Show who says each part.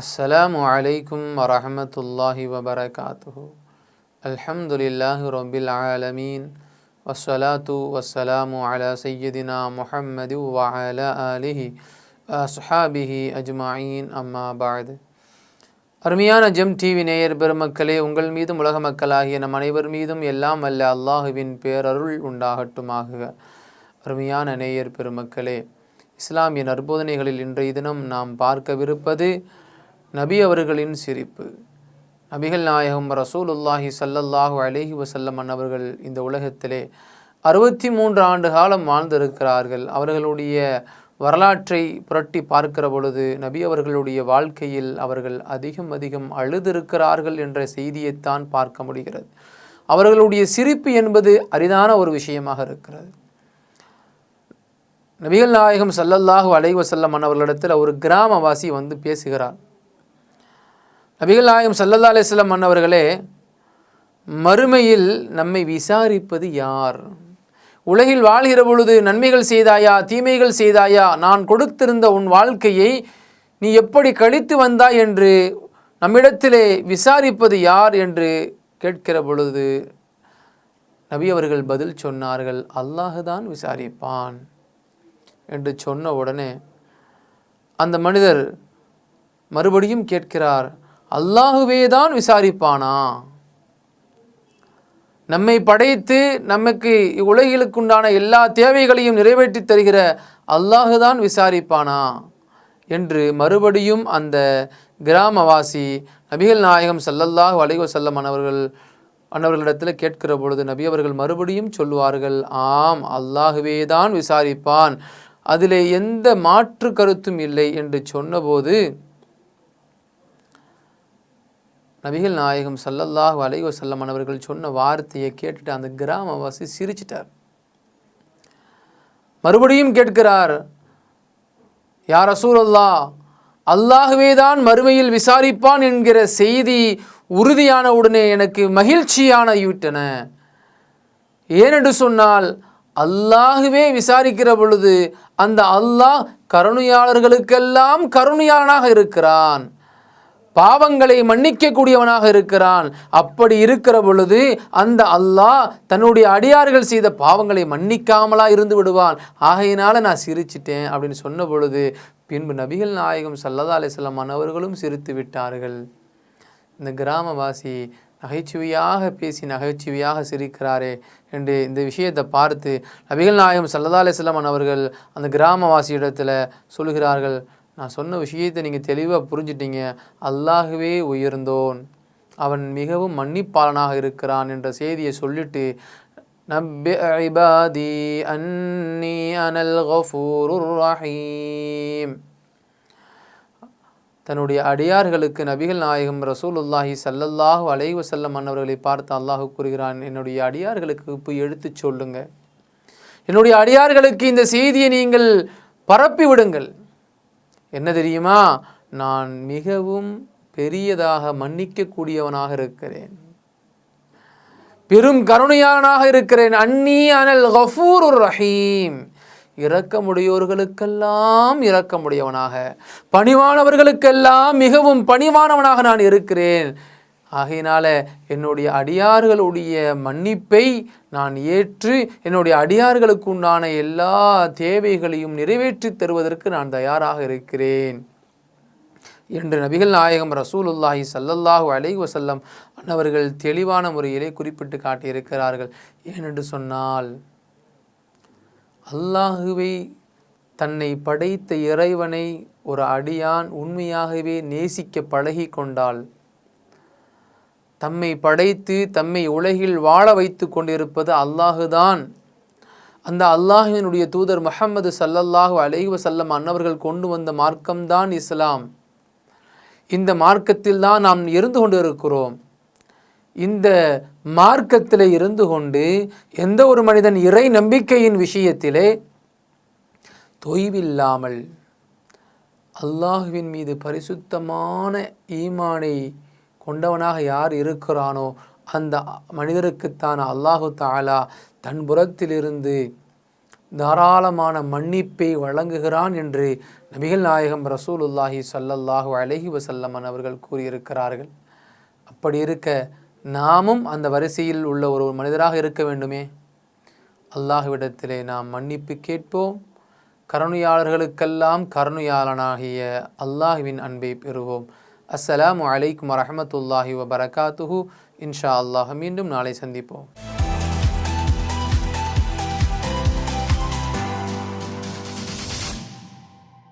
Speaker 1: அஸ்ஸலாமு அலைக்கும் வரஹ்மத்துல்லாஹி வபரகாத்துஹு. அல்ஹம்துலில்லாஹி ரப்பில் ஆலமீன். வஸ்ஸலாத்து வஸ்ஸலாமு அலா சய்யிதினா முஹம்மது வ அலா ஆலிஹி வ அஸ்ஹாபிஹி அஜ்மஈன். அம்மா பஅத். அருமையான ஜெம் டிவி நேயர் பெருமக்களே, உங்கள் மீதும் உலக மக்களாகிய நம் அனைவர் மீதும் எல்லாம் வல்ல அல்லாஹுவின் பேரருள் உண்டாகட்டுமாக. அருமையான நேயர் பெருமக்களே, இஸ்லாமிய நற்போதனைகளில் இன்றைய தினம் நாம் பார்க்கவிருப்பது நபி அவர்களின் சிரிப்பு. நபிகள் நாயகம் ரசூலுல்லாஹி ஸல்லல்லாஹு அலைஹி வஸல்லம் அவர்கள் இந்த உலகத்திலே 63 ஆண்டு காலம் வாழ்ந்திருக்கிறார்கள். அவர்களுடைய வரலாற்றை புரட்டி பார்க்கிற பொழுது நபி அவர்களுடைய வாழ்க்கையில் அவர்கள் அதிகம் அழுதிருக்கிறார்கள் என்ற செய்தியைத்தான் பார்க்க முடிகிறது. அவர்களுடைய சிரிப்பு என்பது அரிதான ஒரு விஷயமாக இருக்கிறது. நபிகள் நாயகம் ஸல்லல்லாஹு அலைஹி வஸல்லம் அவர்களிடத்தில் ஒரு கிராமவாசி வந்து பேசுகிறார். நபிகள் நாயகம் ஸல்லல்லாஹு அலைஹி வஸல்லம் அவர்களே, மறுமையில் நம்மை விசாரிப்பது யார்? உலகில் வாழ்கிற பொழுது நன்மைகள் செய்தாயா, தீமைகள் செய்தாயா, நான் கொடுத்திருந்த உன் வாழ்க்கையை நீ எப்படி கழித்து வந்தாய் என்று நம்மிடத்திலே விசாரிப்பது யார் என்று கேட்கிற பொழுது நபி அவர்கள் பதில் சொன்னார்கள், அல்லாஹுதான் விசாரிப்பான் என்று சொன்ன உடனே அந்த மனிதர் மறுபடியும் கேட்கிறார், அல்லாஹுவே தான் விசாரிப்பானா? நம்மை படைத்து நமக்கு உலகிலுக்குண்டான எல்லா தேவைகளையும் நிறைவேற்றி தருகிற அல்லாஹுதான் விசாரிப்பானா என்று மறுபடியும் அந்த கிராமவாசி நபிகள் நாயகம் ஸல்லல்லாஹு அலைஹி வஸல்லம் அவர்களிடத்தில் கேட்கிற பொழுது நபி அவர்கள் மறுபடியும் சொல்லுவார்கள், ஆம், அல்லாஹுவே தான் விசாரிப்பான், அதிலே எந்த மாற்று கருத்தும் இல்லை என்று சொன்னபோது நபிகள் நாயகம் ஸல்லல்லாஹு அலைஹி வஸல்லம் அவர்கள் சொன்ன வார்த்தையை கேட்டுட்டு அந்த கிராமவாசி சிரிச்சிட்டார். மறுபடியும் கேட்கிறார், யா ரசூலல்லாஹ், அல்லாஹுவே தான் மறுமையில் விசாரிப்பான் என்கிற செய்தி உறுதியான உடனே எனக்கு மகிழ்ச்சியான விட்டன. ஏனென்று சொன்னால், அல்லாஹுவே விசாரிக்கிற பொழுது அந்த அல்லாஹ் கருணையாளர்களுக்கெல்லாம் கருணையாளனாக இருக்கிறான், பாவங்களை மன்னிக்கக்கூடியவனாக இருக்கிறான். அப்படி இருக்கிற பொழுது அந்த அல்லாஹ் தன்னுடைய அடியார்கள் செய்த பாவங்களை மன்னிக்காமலா இருந்து விடுவான். ஆகையினால நான் சிரிச்சிட்டேன் அப்படின்னு சொன்ன பொழுது பின்பு நபிகள் நாயகம் ஸல்லல்லாஹு அலைஹி வஸல்லம் அவர்களும் சிரித்து விட்டார்கள். இந்த கிராமவாசி நகைச்சுவையாக பேசி நகைச்சுவையாக சிரிக்கிறாரே என்று இந்த விஷயத்தை பார்த்து நபிகள் நாயகம் ஸல்லல்லாஹு அலைஹி வஸல்லம் அவர்கள் அந்த கிராமவாசியிடத்தில் சொல்கிறார்கள், நான் சொன்ன விஷயத்தை நீங்கள் தெளிவாக புரிஞ்சிட்டீங்க, அல்லாஹுவே உயர்ந்தோன், அவன் மிகவும் மன்னிப்பாளனாக இருக்கிறான் என்ற செய்தியை சொல்லிட்டு நப்பி இபாதி அன்னி அனல் கஃபூருர் ரஹீம், தன்னுடைய அடியார்களுக்கு நபிகள் நாயகம் ரசூலுல்லாஹி ஸல்லல்லாஹு அலைஹி வஸல்லம் அவர்களை பார்த்து அல்லாஹ் கூறுகிறான், என்னுடைய அடியார்களுக்கு இப்போ எடுத்து சொல்லுங்க, என்னுடைய அடியார்களுக்கு இந்த செய்தியை நீங்கள் பரப்பி விடுங்கள். என்ன தெரியுமா, நான் மிகவும் பெரியதாக மன்னிக்கக்கூடியவனாக இருக்கிறேன், பெரும் கருணையானாக இருக்கிறேன். அன்னி அனல் கஃபூருர் ரஹீம், இரக்கமுடையோர்களுக்கெல்லாம் இரக்கமுடையவனாக, பணிவானவர்களுக்கெல்லாம் மிகவும் பணிவானவனாக நான் இருக்கிறேன். ஆகையினால என்னுடைய அடியார்களுடைய மன்னிப்பை நான் ஏற்று என்னுடைய அடியார்களுக்கு உண்டான எல்லா தேவைகளையும் நிறைவேற்றி தருவதற்கு நான் தயாராக இருக்கிறேன் என்று நபிகள் நாயகம் ரசூலுல்லாஹி ஸல்லல்லாஹு அலைஹி வஸல்லம் அவர்கள் தெளிவான முறையிலே குறிப்பிட்டு காட்டியிருக்கிறார்கள். ஏனென்று சொன்னால், அல்லாஹுவை தன்னை படைத்த இறைவனை ஒரு அடியான் உண்மையாகவே நேசிக்க பழகி கொண்டால், தம்மை படைத்து தம்மை உலகில் வாழ வைத்து கொண்டிருப்பது அல்லாஹுதான். அந்த அல்லாஹினுடைய தூதர் முஹம்மது ஸல்லல்லாஹு அலைஹி வஸல்லம் அன்னவர்கள் கொண்டு வந்த மார்க்கம்தான் இஸ்லாம். இந்த மார்க்கத்தில் தான் நாம் இருந்து கொண்டு இருக்கிறோம். இந்த மார்க்கத்தில் இருந்து கொண்டு எந்த ஒரு மனிதன் இறை நம்பிக்கையின் விஷயத்திலே தொய்வில்லாமல் அல்லாஹுவின் மீது பரிசுத்தமான ஈமானை கொண்டவனாக யார் இருக்கிறானோ அந்த மனிதருக்குத்தான் அல்லாஹு தஆலா தன் புறத்திலிருந்து தாராளமான மன்னிப்பை வழங்குகிறான் என்று நபிகள் நாயகம் ரசூலுல்லாஹி ஸல்லல்லாஹு அலைஹி வஸல்லம் அவர்கள் கூறியிருக்கிறார்கள். அப்படி இருக்க நாமும் அந்த வரிசையில் உள்ள ஒரு மனிதராக இருக்க வேண்டுமே. அல்லாஹ்விடத்திலே நாம் மன்னிப்பு கேட்போம். கருணையாளர்களுக்கெல்லாம் கருணையாளனாகிய அல்லாஹ்வின் அன்பை பெறுவோம். அஸ்ஸலாமு அலைக்கும் வரஹ்மத்துல்லாஹி வபரகாத்துஹு. இன்ஷா அல்லாஹ் மீண்டும் நாளை சந்திப்போம்.